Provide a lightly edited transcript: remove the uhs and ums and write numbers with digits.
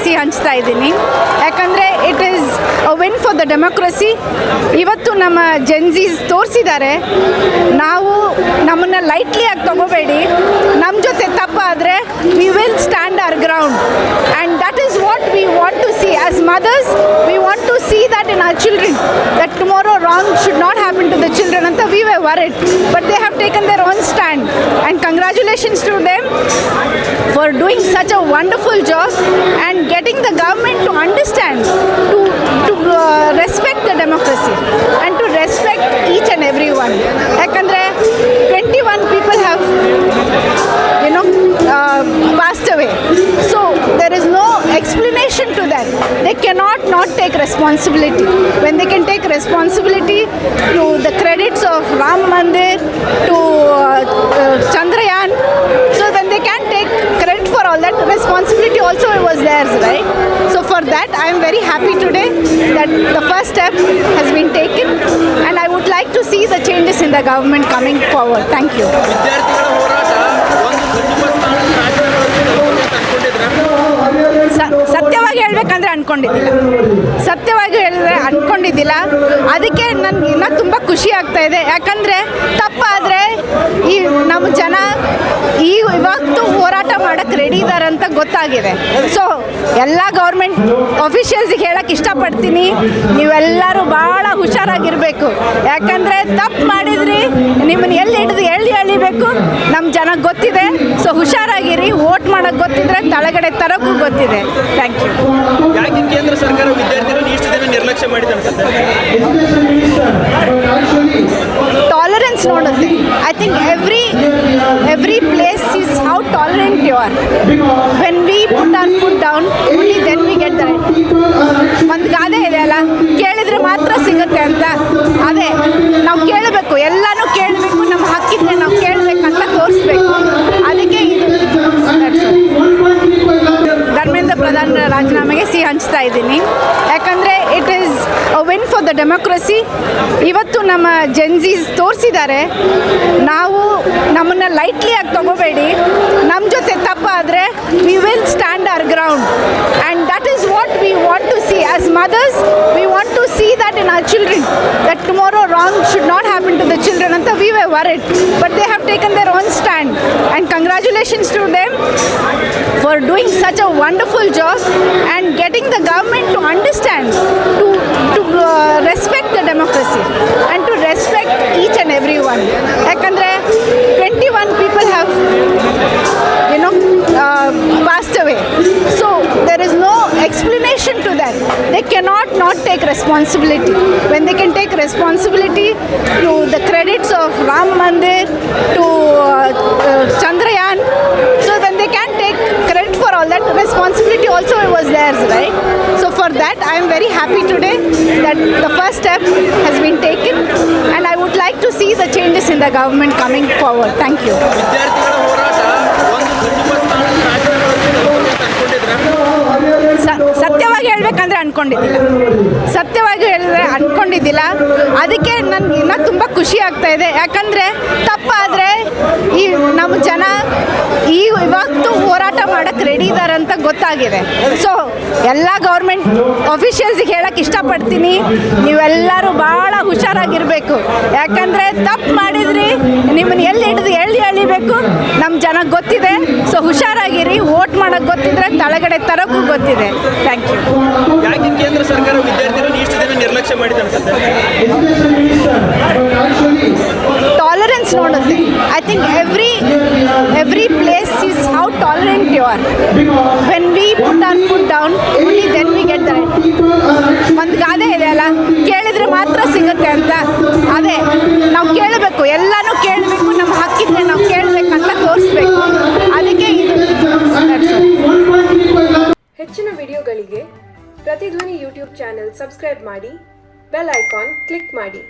ಸಿಹಿ ಹಂಚ್ತಾ ಇದ್ದೀನಿ. ಯಾಕಂದರೆ it is a win for the democracy. ಇವತ್ತು ನಮ್ಮ ಜೆನ್ಸೀಸ್ ತೋರಿಸಿದ್ದಾರೆ, ನಾವು ನಮ್ಮನ್ನು ಲೈಟ್ಲಿ ಆಗಿ ತಗೋಬೇಡಿ, ನಮ್ಮ ಜೊತೆ ತಪ್ಪಾದರೆ we will stand our ground. And that is what we want to see as mothers. We want to see that in our children, that tomorrow wrong should not happen to the children anta we were worried, but they have taken their own stand, and congratulations to them for doing such a wonderful job and getting the government to understand, to respect the democracy and to respect each and everyone. Yakandre 21 people have passed away, so there is no explanation to that. They cannot not take responsibility. When they can take responsibility to the credits of Ram Mandir, to Chandrayaan, so then they can take credit for all that. Responsibility also was theirs, right? So for that I am very happy today that the first step has been taken, and I would like to see the changes in the government coming forward. Thank you. ಸತ್ಯವಾಗಿ ಹೇಳ್ಬೇಕಂದ್ರೆ ಅನ್ಕೊಂಡಿದ್ದಿಲ್ಲ. ಅದಕ್ಕೆ ನನಗೆ ಇನ್ನೂ ತುಂಬ ಖುಷಿ ಆಗ್ತಾ ಇದೆ. ಯಾಕಂದರೆ ತಪ್ಪಾದರೆ ಈ ನಮ್ಮ ಜನ ಇವತ್ತು ಹೋರಾಟ ಮಾಡೋಕ್ಕೆ ರೆಡಿ ಇದ್ದಾರೆ ಅಂತ ಗೊತ್ತಾಗಿದೆ. ಸೊ ಎಲ್ಲ ಗೌರ್ಮೆಂಟ್ ಆಫೀಷಿಯಲ್ಸಿಗೆ ಹೇಳೋಕ್ಕೆ ಇಷ್ಟಪಡ್ತೀನಿ, ನೀವೆಲ್ಲರೂ ಭಾಳ ಹುಷಾರಾಗಿರಬೇಕು. ಯಾಕಂದರೆ ತಪ್ಪು ಮಾಡಿದ್ರಿ, ನಿಮ್ಮನ್ನು ಎಲ್ಲಿ ಹಿಡಿದು ಎಳಿಬೇಕು ನಮ್ಮ ಜನಕ್ಕೆ ಗೊತ್ತಿದೆ. ಸೊ ಹುಷಾರಾಗಿರಿ, ವೋಟ್ ಮಾಡೋಕ್ಕೆ ಗೊತ್ತಿದ್ರೆ ತಳಗಡೆ ತರೋಕ್ಕೂ ಗೊತ್ತಿದೆ. Thank you. ಯಾಕೆ ಕೇಂದ್ರ ಸರ್ಕಾರ ವಿದ್ಯಾರ್ಥಿಗಳನ್ನು ಇಷ್ಟು ದಿನ ನಿರ್ಲಕ್ಷ್ಯ ಮಾಡಿದೆ ಅನ್ಸುತ್ತೆ? ಟಾಲರೆನ್ಸ್ ನೋಡುತ್ತೆ. I think every place is how tolerant you are. When we put our foot down only then we get the right. ಒಂದು ಗಾದೆ ಇದೆ ಅಲ್ಲ, ಕೇಳಿದ್ರೆ ಮಾತ್ರ ಸಿಗುತ್ತೆ ಅಂತ. ಅದೇ ನಾವು ಕೇಳಬೇಕು, ಎಲ್ಲನೂ ಕೇಳಬೇಕು, ನಮ್ಮ ಹಕ್ಕಿದ್ರೆ ನಾವು ಕೇಳಬೇಕಂತ ತೋರಿಸ್ಬೇಕು. ಅದಕ್ಕೆ ಇದು ಧರ್ಮೇಂದ್ರ ಪ್ರಧಾನ್ ರಾಜೀನಾಮೆಗೆ ಸಿಹಿ ಹಂಚ್ತಾ ಇದ್ದೀನಿ. ಯಾಕಂದರೆ it is a win for the democracy. ಇವತ್ತು ನಮ್ಮ ಜೆನ್ಸೀಸ್ ತೋರಿಸಿದ್ದಾರೆ, ನಾವು ನಮ್ಮನ್ನು ಲೈಟ್ಲಿ ಆಗಿ ತಗೋಬೇಡಿ, ನಮ್ಮ ಜೊತೆ ತಪ್ಪಾದರೆ we will stand our ground. And that is what we want to see as mothers. We want to see that in our children, that tomorrow wrong should not happen to the children anta we were worried, but they have taken their own stand, and congratulations to them for doing such a wonderful job and getting the government to understand, to respect the democracy and to respect each and everyone. Yakandre 21 people have passed away, so there is no explanation to that. They cannot not take responsibility. When they can take responsibility to the credits of Ram Mandir, to Chandrayaan, so then they can take credit for all that. Responsibility also was theirs, right? So for that I am very happy today that the first step has been taken, and I would like to see the changes in the government coming forward. Thank you. ಸತ್ಯವಾಗಿ ಹೇಳ್ಬೇಕಂದ್ರೆ ಅನ್ಕೊಂಡಿದ್ದಿಲ್ಲ. ಅದಕ್ಕೆ ನನಗೆ ಇನ್ನೂ ತುಂಬ ಖುಷಿ ಆಗ್ತಾ ಇದೆ. ಯಾಕಂದರೆ ತಪ್ಪಾದರೆ ಈ ನಮ್ಮ ಜನ ಇವತ್ತು ಹೋರಾಟ ಮಾಡೋಕ್ಕೆ ರೆಡಿ ಇದ್ದಾರೆ ಅಂತ ಗೊತ್ತಾಗಿದೆ. ಸೊ ಎಲ್ಲ ಗೌರ್ಮೆಂಟ್ ಆಫೀಷಿಯಲ್ಸಿಗೆ ಹೇಳೋಕ್ಕೆ ಇಷ್ಟಪಡ್ತೀನಿ, ನೀವೆಲ್ಲರೂ ಭಾಳ ಹುಷಾರಾಗಿರಬೇಕು. ಯಾಕಂದರೆ ತಪ್ಪು ಮಾಡಿದ್ರಿ, ನಿಮ್ಮನ್ನು ಎಲ್ಲಿ ಹಿಡಿದು ಎಳಿಬೇಕು ನಮ್ಮ ಜನಕ್ಕೆ ಗೊತ್ತಿದೆ. ಸೊ ಹುಷಾರಾಗಿರಿ, ವೋಟ್ ಮಾಡೋಕ್ಕೆ ಗೊತ್ತಿದ್ರೆ ತಳಗಡೆ ತರೋಕ್ಕೂ ಗೊತ್ತಿದೆ. Thank you. ಯಾಕೆ ಕೇಂದ್ರ ಸರ್ಕಾರ ವಿದ್ಯಾರ್ಥಿಗಳನ್ನು ಇಷ್ಟು ದಿನ ನಿರ್ಲಕ್ಷ್ಯ ಮಾಡಿದೆ ಅನ್ಸುತ್ತೆ? ಟಾಲರೆನ್ಸ್ ನೋಡುತ್ತೆ. I think every place is how tolerant you are. When we put our foot down only then we get the right. ಒಂದು ಗಾದೆ ಇದೆ ಅಲ್ಲ, ಕೇಳಿದ್ರೆ ಮಾತ್ರ ಸಿಗುತ್ತೆ ಅಂತ. ಅದೇ ನಾವು ಕೇಳಬೇಕು, ಎಲ್ಲನೂ ಕೇಳಬೇಕು, ನಮ್ಮ ಹಕ್ಕಿದ್ರೆ ನಾವು ಕೇಳಬೇಕಂತ ತೋರಿಸ್ಬೇಕು. ಅದಕ್ಕೆ ಇದು. ಹೆಚ್ಚಿನ ವಿಡಿಯೋಗಳಿಗೆ ಪ್ರತಿಧ್ವನಿ ಯೂಟ್ಯೂಬ್ ಚಾನೆಲ್ ಸಬ್ಸ್ಕ್ರೈಬ್ ಮಾಡಿ, ಬೆಲ್ ಐಕಾನ್ ಕ್ಲಿಕ್ ಮಾಡಿ.